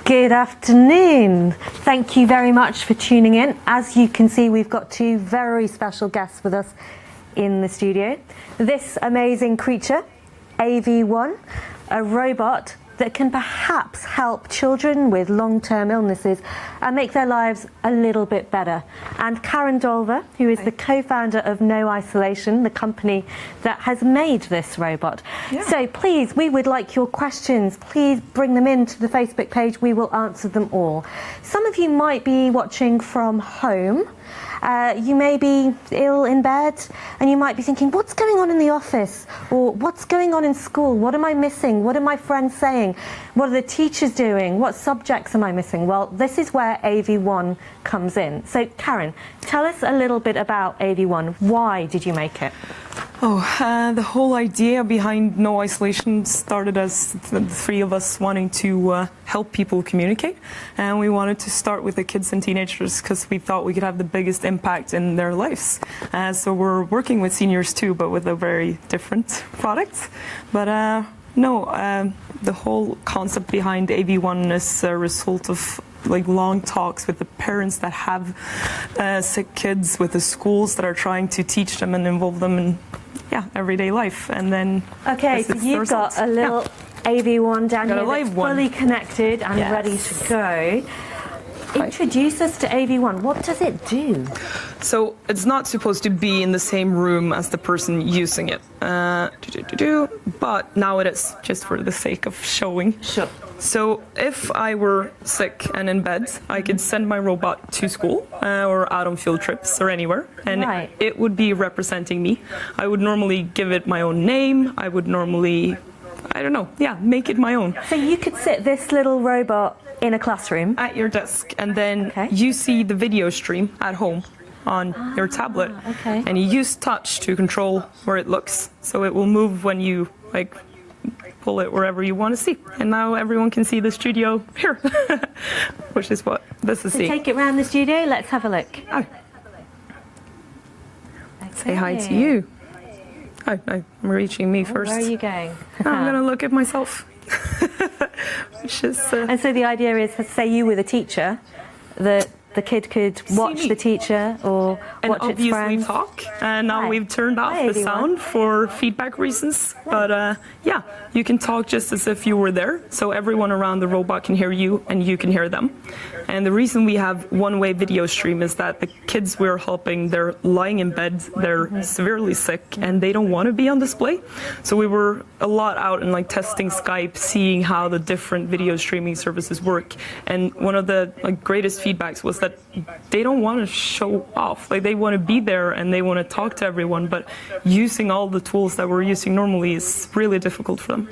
Good afternoon. Thank you very much for tuning in. As you can see, we've got two very special guests with us in the studio. This amazing creature, AV1, a robot that can perhaps help children with long-term illnesses and make their lives a little bit better. And Karen Dolver, who is the co-founder of No Isolation, the company that has made this robot. Yeah. So please, we would like your questions. Please bring them into the Facebook page. We will answer them all. Some of you might be watching from home. You may be ill in bed and you might be thinking, what's going on in the office? Or what's going on in school? What am I missing? What are my friends saying? What are the teachers doing? What subjects am I missing? Well, this is where AV1 comes in. So Karen, tell us a little bit about AV1. Why did you make it? The whole idea behind No Isolation started as the three of us wanting to help people communicate, and we wanted to start with the kids and teenagers because we thought we could have the biggest impact in their lives. So we're working with seniors too, but with a very different product. But the whole concept behind AV1 is a result of long talks with the parents that have sick kids, with the schools that are trying to teach them and involve them in everyday life. And then so you've got a little AV1 down here that's fully connected and ready to go. Introduce us to AV1. What does it do? So it's not supposed to be in the same room as the person using it. But now it is, just for the sake of showing. Sure. So if I were sick and in bed, I could send my robot to school or out on field trips or anywhere, and it would be representing me. I would normally give it my own name. I would normally, make it my own. So you could sit this little robot in a classroom at your desk, and then you see the video stream at home on your tablet, and you use touch to control where it looks, so it will move when you pull it wherever you want to see. And now everyone can see the studio here, which is what this is. So take it around the studio. Let's have a look. Say hi to you. Oh, no, I'm reaching me first. Where are you going? I'm going to look at myself. Which is, and so the idea is, say you were the teacher, that the kid could watch the teacher or watch its friends. And obviously talk. And now we've turned off the sound for feedback reasons. But you can talk just as if you were there. So everyone around the robot can hear you and you can hear them. And the reason we have one-way video stream is that the kids we're helping, they're lying in bed, they're severely sick, and they don't want to be on display. So we were a lot out and testing Skype, seeing how the different video streaming services work. And one of the greatest feedbacks was that they don't want to show off. They want to be there and they want to talk to everyone, but using all the tools that we're using normally is really difficult for them.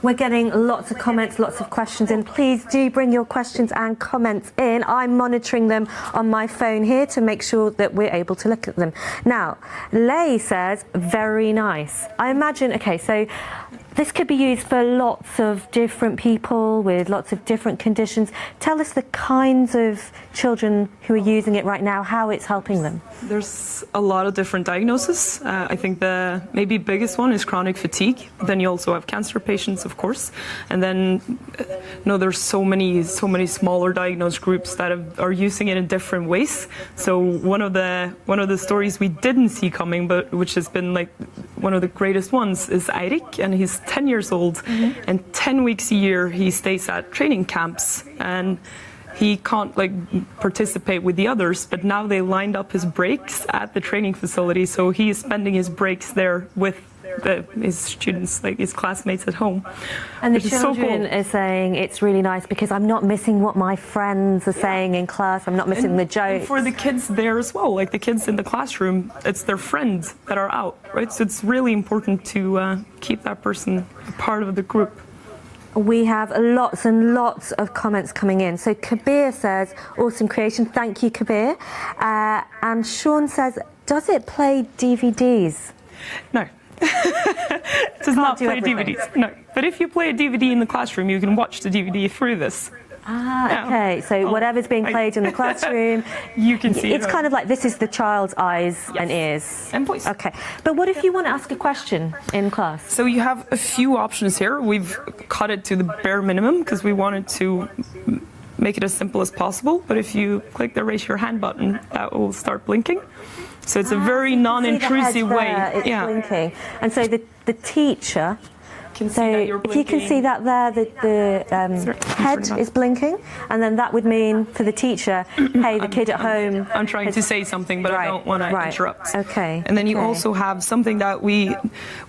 We're getting lots of comments, lots of questions in. Please do bring your questions and comments in. I'm monitoring them on my phone here to make sure that we're able to look at them. Now, Lay says, very nice. I imagine, so this could be used for lots of different people with lots of different conditions. Tell us the kinds of children who are using it right now, how it's helping them. There's a lot of different diagnoses. I think the maybe biggest one is chronic fatigue. Then you also have cancer patients, of course. And then there's so many smaller diagnosed groups that are using it in different ways. So one of the stories we didn't see coming, but which has been one of the greatest ones, is Eirik, and he's 10 years old, and 10 weeks a year he stays at training camps, and he can't participate with the others, but now they lined up his breaks at the training facility, so he is spending his breaks there with his students, his classmates at home. And the children are saying it's really nice because I'm not missing what my friends are saying in class, I'm not missing the jokes. And for the kids there as well, the kids in the classroom, it's their friends that are out, right? So it's really important to keep that person a part of the group. We have lots and lots of comments coming in. So Kabir says, awesome creation. Thank you, Kabir. And Sean says, does it play DVDs? No. It does not play DVDs. No. But if you play a DVD in the classroom, you can watch the DVD through this. Ah, okay. So whatever's being played in the classroom, you can see it's kind of like this is the child's eyes and ears. And voice. Okay. But what if you want to ask a question in class? So you have a few options here. We've cut it to the bare minimum because we wanted to make it as simple as possible. But if you click the raise your hand button, that will start blinking. So it's a very non-intrusive way. It's blinking. And so the teacher, Can see so that you're if you can see that there, the head is blinking, and then that would mean for the teacher, hey, the kid at home. I'm trying to say something, but I don't want to interrupt. Okay. And then you also have something that we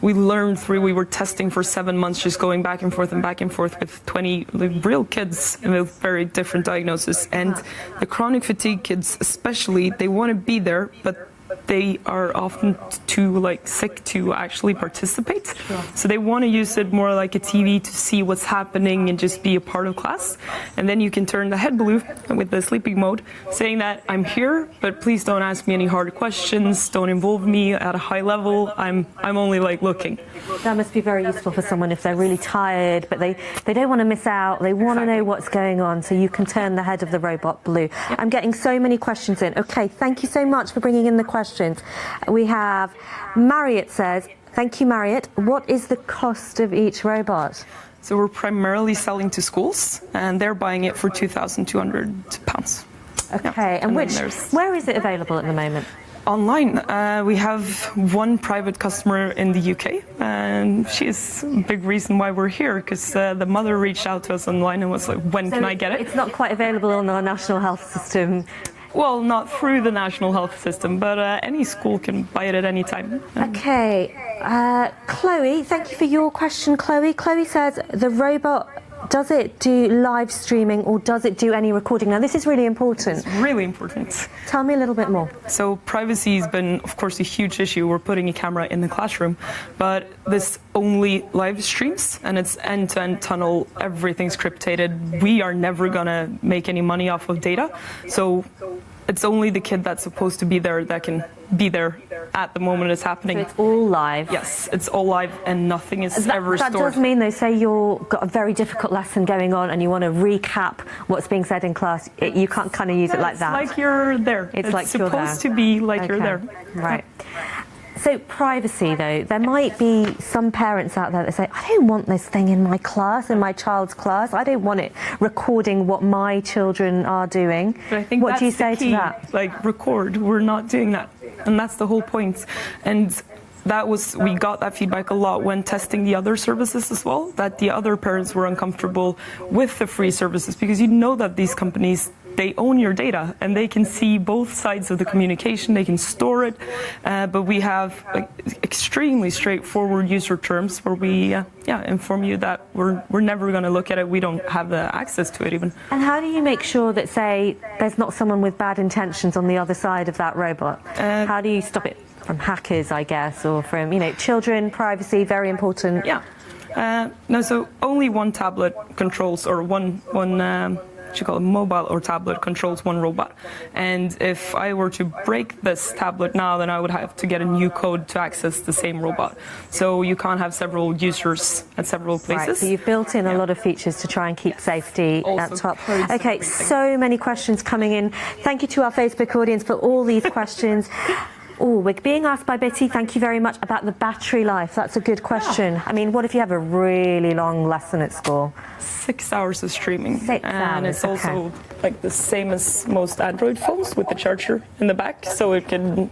learned through. We were testing for 7 months, just going back and forth with 20 real kids with very different diagnoses. And the chronic fatigue kids, especially, they want to be there, but they are often too sick to actually participate. Sure. So they want to use it more like a TV to see what's happening and just be a part of class. And then you can turn the head blue with the sleeping mode, saying that I'm here, but please don't ask me any hard questions. Don't involve me at a high level. I'm only looking. That must be very useful for someone if they're really tired, but they don't want to miss out. They want to know what's going on. So you can turn the head of the robot blue. Yep. I'm getting so many questions in. Okay, thank you so much for bringing in the questions. We have Marriott says, thank you, Marriott. What is the cost of each robot? So we're primarily selling to schools, and they're buying it for £2,200. Okay, and where is it available at the moment? Online. We have one private customer in the UK, and she's a big reason why we're here, because the mother reached out to us online and was like, when can I get it? It's not quite available on our national health system. Well, not through the national health system, but any school can buy it at any time. Okay. Chloe, thank you for your question, Chloe. Chloe says, the robot, does it do live streaming or does it do any recording? Now, this is really important. It's really important. Tell me a little bit more. So privacy has been, of course, a huge issue. We're putting a camera in the classroom, but this only live streams, and it's end-to-end tunnel. Everything's cryptated. We are never going to make any money off of data. So it's only the kid that's supposed to be there that can be there at the moment it's happening. So it's all live? Yes, it's all live and nothing is ever stored. That does mean, though, say you've got a very difficult lesson going on and you want to recap what's being said in class, you can't kind of use it like that. It's like you're there. It's like supposed to be like you're there. Right. So privacy, though, there might be some parents out there that say, I don't want this thing in my class, in my child's class. I don't want it recording what my children are doing. But I think what do you say to that? Record. We're not doing that. And that's the whole point. And we got that feedback a lot when testing the other services as well, that the other parents were uncomfortable with the free services, because you know that these companies, they own your data and they can see both sides of the communication, they can store it, but we have extremely straightforward user terms where we inform you that we're never going to look at it, we don't have the access to it even. And how do you make sure that, say, there's not someone with bad intentions on the other side of that robot? How do you stop it from hackers, I guess, or from, children, privacy, very important? Yeah. No, so only one tablet controls, or one mobile or tablet controls one robot. And if I were to break this tablet now, then I would have to get a new code to access the same robot. So you can't have several users at several places. Right, so you've built in a lot of features to try and keep safety at top. Okay, so many questions coming in. Thank you to our Facebook audience for all these questions. Oh, we're being asked by Betty, thank you very much, about the battery life. That's a good question. I mean, what if you have a really long lesson at school? 6 hours of streaming. 6 hours, and it's also the same as most Android phones with the charger in the back, so it can,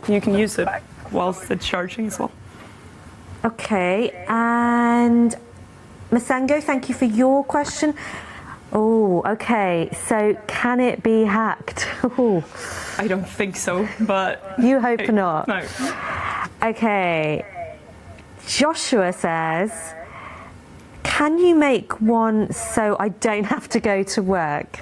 you can use it whilst it's charging as well. Okay, and Masango, thank you for your question. Oh, okay. So can it be hacked? Ooh. I don't think so, but... You hope not? No. Okay. Joshua says, can you make one so I don't have to go to work?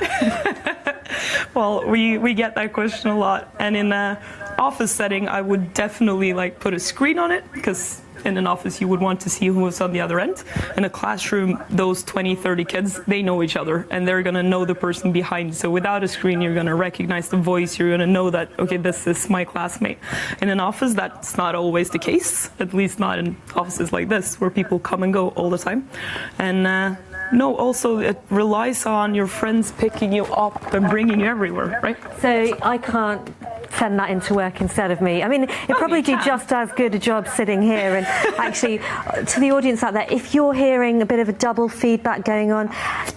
Well, we get that question a lot. And in an office setting, I would definitely put a screen on it, because in an office you would want to see who was on the other end. In a classroom, those 20, 30 kids, they know each other and they're going to know the person behind. So without a screen, you're going to recognize the voice. You're going to know that, okay, this is my classmate. In an office, that's not always the case, at least not in offices like this where people come and go all the time. And No, also it relies on your friends picking you up and bringing you everywhere, right? So I can't send that into work instead of me. I mean, it probably do just as good a job sitting here. And actually, to the audience out there, if you're hearing a bit of a double feedback going on,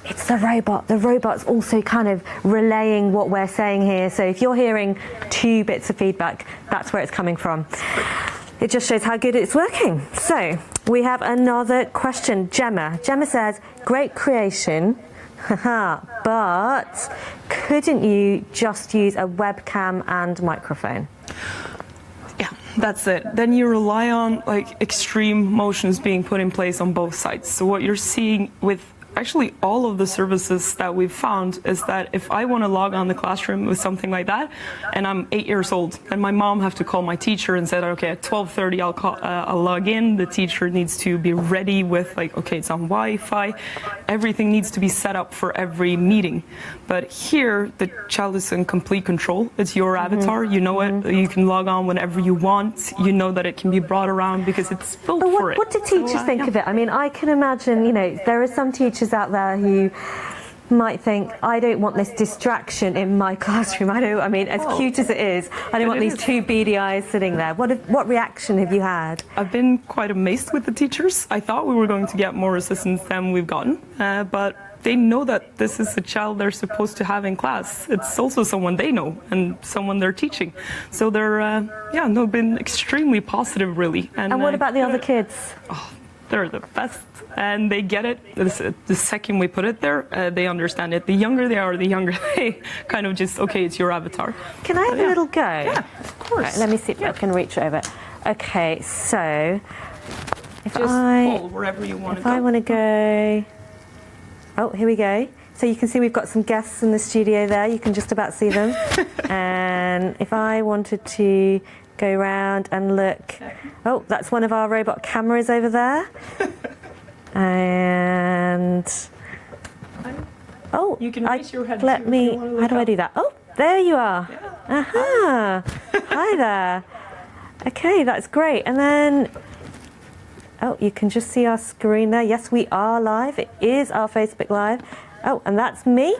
it's the robot. The robot's also kind of relaying what we're saying here. So if you're hearing two bits of feedback, that's where it's coming from. It just shows how good it's working. So we have another question. Gemma says, great creation. But couldn't you just use a webcam and microphone? Yeah, that's it. Then you rely on like extreme motions being put in place on both sides. So what you're seeing with actually all of the services that we've found is that if I want to log on the classroom with something like that, and I'm 8 years old, and my mom have to call my teacher and said, okay, at 12:30 I'll log in. The teacher needs to be ready with like, okay, it's on Wi-Fi. Everything needs to be set up for every meeting. But here, the child is in complete control. It's your avatar. You know it. You can log on whenever you want. You know that it can be brought around because it's built for it. What do teachers think of it? I mean, I can imagine, there are some teachers out there who might think, I don't want this distraction in my classroom. I mean, as cute as it is, I don't want these two beady eyes sitting there. What reaction have you had? I've been quite amazed with the teachers. I thought we were going to get more assistance than we've gotten, but they know that this is a child they're supposed to have in class. It's also someone they know and someone they're teaching. So they're, been extremely positive, really. And what about the other kids? Oh, they're the best, and they get it. The second we put it there, they understand it. The younger they are, the younger they kind of just, okay, it's your avatar. Can I have a little go? Yeah, of course. Right, let me see if I can reach over. Okay, so if just pull wherever you want to go. If I want to go... Oh, here we go. So you can see we've got some guests in the studio there. You can just about see them. And if I wanted to go around and look... Oh, that's one of our robot cameras over there. And... Oh, you can raise your head let too, me... How do I do that? Oh, there you are. Yeah. Aha. Hi there. Okay, that's great. And then... Oh, you can just see our screen there. Yes, we are live. It is our Facebook Live. Oh, and that's me.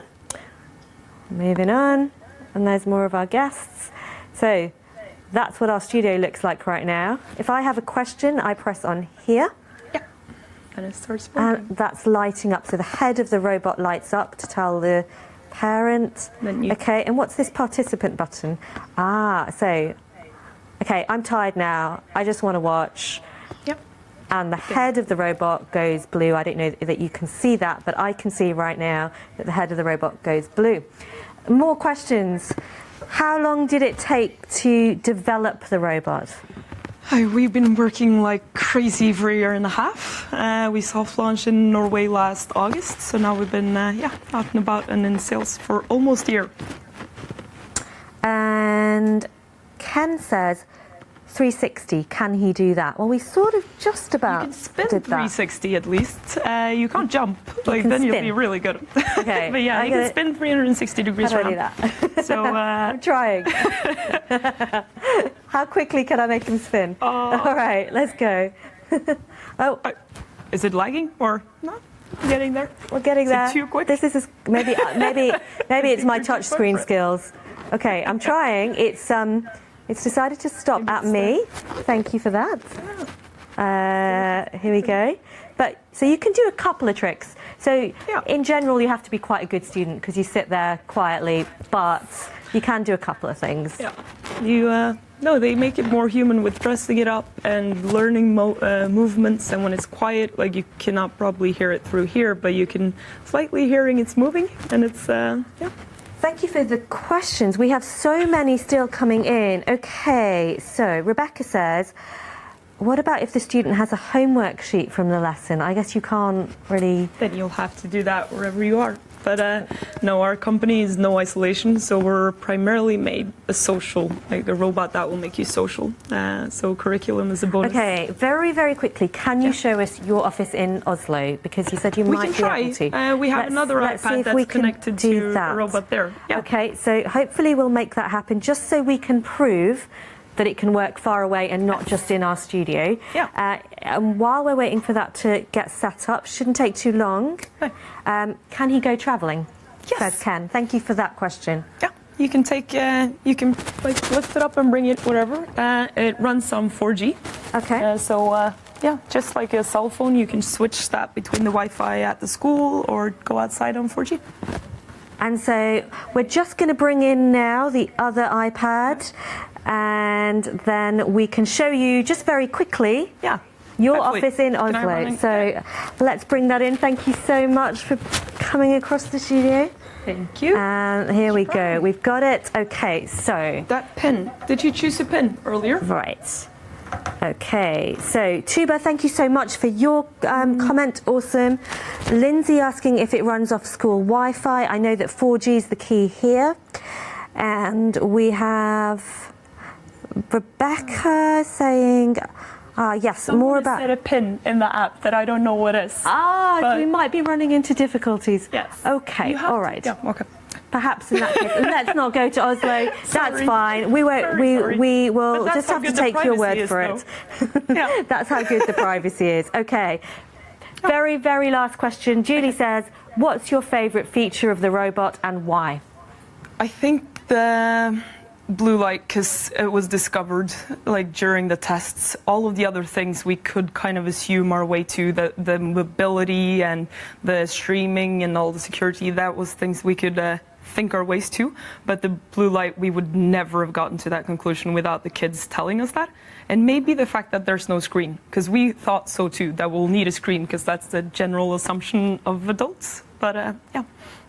Moving on. And there's more of our guests. So that's what our studio looks like right now. If I have a question, I press on here. Yeah. And it starts working. And that's lighting up. So the head of the robot lights up to tell the parent. Okay, and what's this participant button? Okay, I'm tired now. I just want to watch. Yep. And the head of the robot goes blue. I don't know that you can see that, but I can see right now that the head of the robot goes blue. More questions. How long did it take to develop the robot? We've been working like crazy for a year and a half. We soft launched in Norway last August, so now we've been out and about and in sales for almost a year. And Ken says, 360, can he do that? Well, we sort of just about You can spin did 360 at least. You can't jump, can then you'll spin. be really good. Okay. But yeah, you can spin 360 degrees How do around. I do that? So, I'm trying. How quickly can I make him spin? All right, let's go. Oh, is it lagging or no? Getting there? we're getting there. Too quick? This is maybe it's my touch screen skills. Okay, I'm trying. It's decided to stop at me. Thank you for that. Here we go. But so you can do a couple of tricks. So in general, you have to be quite a good student because you sit there quietly, but you can do a couple of things. Yeah. They make it more human with dressing it up and learning movements. And when it's quiet, like you cannot probably hear it through here, but you can slightly hearing it's moving, and it's Thank you for the questions. We have so many still coming in. Okay, so Rebecca says, what about if the student has a homework sheet from the lesson? I guess you can't really... Then you'll have to do that wherever you are. But no, our company is no isolation, so we're primarily made a social, like the robot that will make you social. So curriculum is a bonus. Okay, very, very quickly, can you show us your office in Oslo? Because you said you might be able to. We have another iPad that's connected to a robot there. Yeah. Okay, so hopefully we'll make that happen just so we can prove that it can work far away and not just in our studio. Yeah. And while we're waiting for that to get set up, shouldn't take too long. Can he go travelling? Yes. Says Ken. Thank you for that question. Yeah. You can like lift it up and bring it wherever. It runs on 4G. Okay. Yeah, just like a cell phone, you can switch that between the Wi-Fi at the school or go outside on 4G. And so we're just going to bring in now the other iPad, and then we can show you just very quickly your office in Oslo. So let's bring that in. Thank you so much for coming across the studio. Thank you. And here we go. We've got it. Okay, so that pin. Did you choose a pin earlier? Right. Okay, so Tuba, thank you so much for your comment. Awesome. Lindsay asking if it runs off school Wi-Fi. I know that 4G is the key here. And we have Rebecca saying, yes, more about... Someone set a pin in the app that I don't know what is. We might be running into difficulties. Yes. Okay, all right. Yeah, okay. Perhaps in that case, let's not go to Oslo. That's fine. We won't. We will just have to take your word for it. Yeah. That's how good the privacy is. Okay. Very, very last question. Julie says, "What's your favourite feature of the robot and why?" I think the blue light, because it was discovered like during the tests. All of the other things we could kind of assume our way to, the mobility and the streaming and all the security. That was things we could think our ways to, but the blue light, we would never have gotten to that conclusion without the kids telling us that. And maybe the fact that there's no screen, because we thought so too, that we'll need a screen because that's the general assumption of adults. But yeah,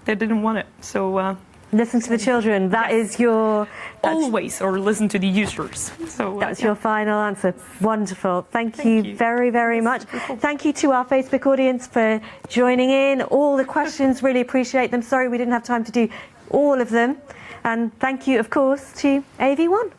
they didn't want it. So listen to the children. That is your... Always, or listen to the users. So that's your final answer. Wonderful. Thank you very, very much. Cool. Thank you to our Facebook audience for joining in. All the questions, really appreciate them. Sorry we didn't have time to do all of them. And thank you, of course, to AV1.